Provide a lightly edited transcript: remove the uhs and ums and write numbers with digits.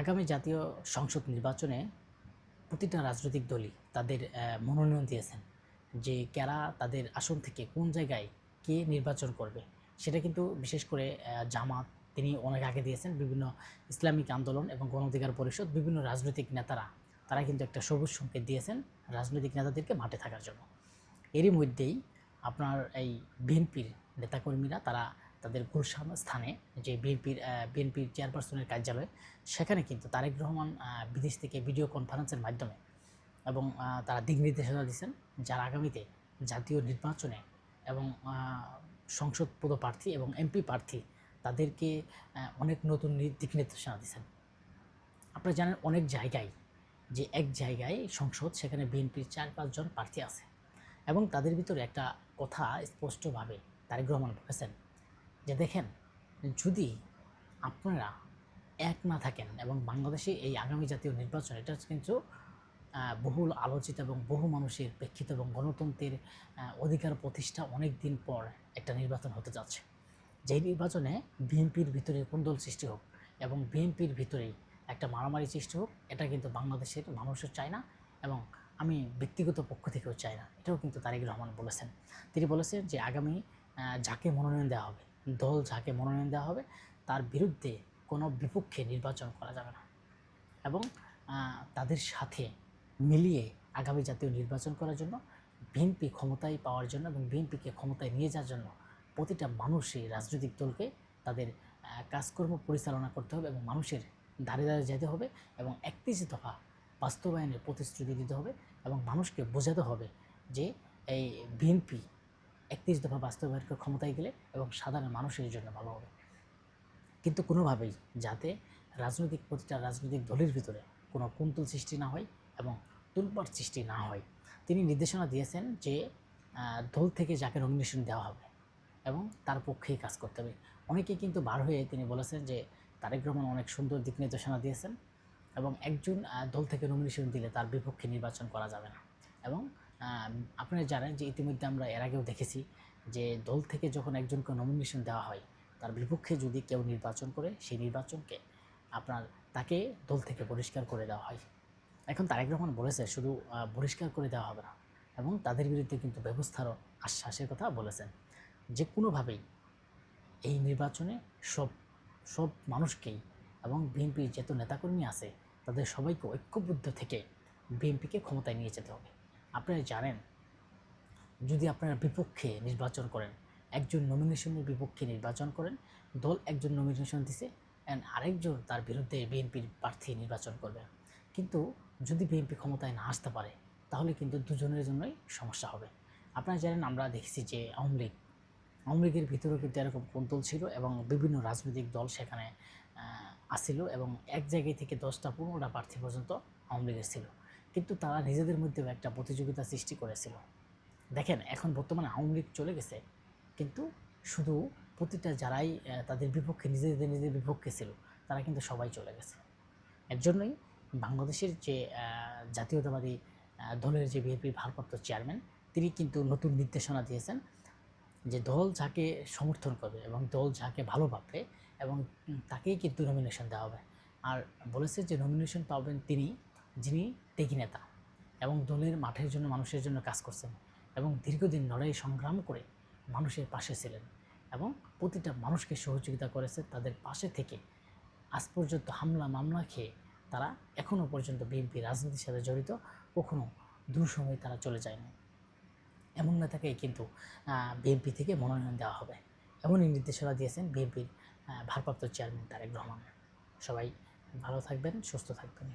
আগামী জাতীয় সংসদ নির্বাচনে প্রতিটা রাজনৈতিক দলই তাদের মনোনয়ন দিয়েছেন যে কারা তাদের আসন থেকে কোন জায়গায় কে নির্বাচন করবে। সেটা কিন্তু বিশেষ করে জামাত তিনি অনেক আগে দিয়েছেন। বিভিন্ন ইসলামিক আন্দোলন এবং গণ অধিকার পরিষদ বিভিন্ন রাজনৈতিক নেতারা তারা কিন্তু একটা সবুজ সংকেত দিয়েছেন রাজনৈতিক নেতাদেরকে মাঠে থাকার জন্য। এরই মধ্যেই আপনার এই বিএনপির নেতাকর্মীরা তারা তাদের গুলশান স্থানে যে বিএনপির চেয়ারপারসনের কার্যালয়, সেখানে কিন্তু তারেক রহমান বিদেশ থেকে ভিডিও কনফারেন্সের মাধ্যমে এবং তারা দিক নির্দেশনা দিচ্ছেন যারা আগামীতে জাতীয় নির্বাচনে এবং সংসদ পদপ্রার্থী এবং এমপি প্রার্থী তাদেরকে অনেক নতুন দিক নির্দেশনা দিচ্ছেন। আপনারা জানেন অনেক জায়গায় যে এক জায়গায় সংসদ, সেখানে বিএনপির 4-5 জন প্রার্থী আছে এবং তাদের ভিতরে একটা কথা স্পষ্টভাবে তারেক রহমান বলেছেন যে দেখেন, যদি আপনারা এক না থাকেন এবং বাংলাদেশে এই আগামী জাতীয় নির্বাচন এটা কিন্তু বহুল আলোচিত এবং বহু মানুষের প্রেক্ষিত এবং গণতন্ত্রের অধিকার প্রতিষ্ঠা অনেক দিন পর একটা নির্বাচন হতে যাচ্ছে। যেই নির্বাচনে বিএনপির ভিতরে কোন্দল সৃষ্টি হোক এবং বিএনপির ভিতরেই একটা মারামারি সৃষ্টি হোক, এটা কিন্তু বাংলাদেশের মানুষও চায় না এবং আমি ব্যক্তিগত পক্ষ থেকেও চাই না। এটাও কিন্তু তারেক রহমান বলেছেন। তিনি বলেছেন যে আগামী যাকে মনোনয়ন দেওয়া হবে, দল যাকে মনোনয়ন দেওয়া হবে তার বিরুদ্ধে কোনো বিপক্ষে নির্বাচন করা যাবে না এবং তাদের সাথে মিলিয়ে আগামী জাতীয় নির্বাচন করার জন্য, বিএনপি ক্ষমতায় পাওয়ার জন্য এবং বিএনপিকে ক্ষমতায় নিয়ে যাওয়ার জন্য প্রতিটা মানুষই রাজনৈতিক দলকে তাদের কাজকর্ম পরিচালনা করতে হবে এবং মানুষের দাঁড়ে দাঁড়িয়ে যেতে হবে এবং 31 দফা বাস্তবায়নের প্রতিশ্রুতি দিতে হবে এবং মানুষকে বোঝাতে হবে যে এই বিএনপি 31 দফা বাস্তবায়ন করে ক্ষমতায় গেলে এবং সাধারণ মানুষের জন্য ভালো হবে। কিন্তু কোনোভাবেই যাতে প্রতিটা রাজনৈতিক দলের ভিতরে কোনো কুন্তল সৃষ্টি না হয় এবং তুলপাড় সৃষ্টি না হয়, তিনি নির্দেশনা দিয়েছেন যে দল থেকে যাকে নমিনেশন দেওয়া হবে এবং তার পক্ষেই কাজ করতে হবে। অনেকেই কিন্তু বার হয়ে তিনি বলেছেন যে তারেক রহমান অনেক সুন্দর দিক নির্দেশনা দিয়েছেন এবং একজন দল থেকে নমিনেশন দিলে তার বিপক্ষে নির্বাচন করা যাবে না। এবং আপনারা জানেন যে ইতিমধ্যে আমরা এর আগেও দেখেছি যে দল থেকে যখন একজনকে নমিনেশন দেওয়া হয়, তার বিপক্ষে যদি কেউ নির্বাচন করে, সেই নির্বাচনকে তাকে দল থেকে বহিষ্কার করে দেওয়া হয়। এখন তারেক রহমান বলেছে শুধু বহিষ্কার করে দেওয়া হবে না এবং তাদের বিরুদ্ধে কিন্তু ব্যবস্থারও আশ্বাসের কথা বলেছেন। যে কোনোভাবেই এই নির্বাচনে সব মানুষকেই এবং বিএনপির যত নেতাকর্মী আছে তাদের সবাইকে ঐক্যবদ্ধ থেকে বিএনপিকে ক্ষমতায় নিয়ে যেতে হবে। আপনারা জানেন, যদি আপনারা বিপক্ষে নির্বাচন করেন, একজন নমিনেশনের বিপক্ষে নির্বাচন করেন, দল একজন নমিনেশন দিছে অ্যান্ড আরেকজন তার বিরুদ্ধে বিএনপির প্রার্থী নির্বাচন করবে, কিন্তু যদি বিএনপি ক্ষমতায় না আসতে পারে তাহলে কিন্তু দুজনের জন্যই সমস্যা হবে। আপনারা জানেন, আমরা দেখেছি যে আওয়ামী লীগের ভিতরেও কিন্তু এরকম কুন্তল ছিল এবং বিভিন্ন রাজনৈতিক দল সেখানে আসছিল এবং এক জায়গায় থেকে 10টা-15টা প্রার্থী পর্যন্ত আওয়ামী লীগের ছিল, কিন্তু তারা নিজেদের মধ্যেও একটা প্রতিযোগিতা সৃষ্টি করেছিল। দেখেন, এখন বর্তমানে আওয়ামী লীগ চলে গেছে, কিন্তু শুধু প্রতিটা যারাই তাদের বিপক্ষে নিজেদের বিপক্ষে ছিল তারা কিন্তু সবাই চলে গেছে। এর জন্যই বাংলাদেশের যে জাতীয়তাবাদী দলের যে বিএনপির ভারপ্রাপ্ত চেয়ারম্যান, তিনি কিন্তু নতুন নির্দেশনা দিয়েছেন যে দল যাকে সমর্থন করবে এবং দল যাকে ভালো ভাববে এবং তাকেই কিন্তু নমিনেশন দেওয়া হবে। আর বলেছে যে নমিনেশন পাবেন যিনি ত্যাগী নেতা এবং দলের মাঠের জন্য মানুষের জন্য কাজ করছেন এবং দীর্ঘদিন লড়াই সংগ্রাম করে মানুষের পাশে ছিলেন এবং প্রতিটা মানুষকে সহযোগিতা করেছে। তাদের পাশে থেকে আজ পর্যন্ত হামলা মামলা খেয়ে তারা এখনও পর্যন্ত বিএনপি রাজনীতির সাথে জড়িত, কখনো দুঃসময়ে তারা চলে যায়নি। এমন নেতাকেই কিন্তু বিএনপি থেকে মনোনয়ন দেওয়া হবে, এমনই নির্দেশনা দিয়েছেন বিএনপির ভারপ্রাপ্ত চেয়ারম্যান তারেক রহমান। সবাই ভালো থাকবেন, সুস্থ থাকবেন।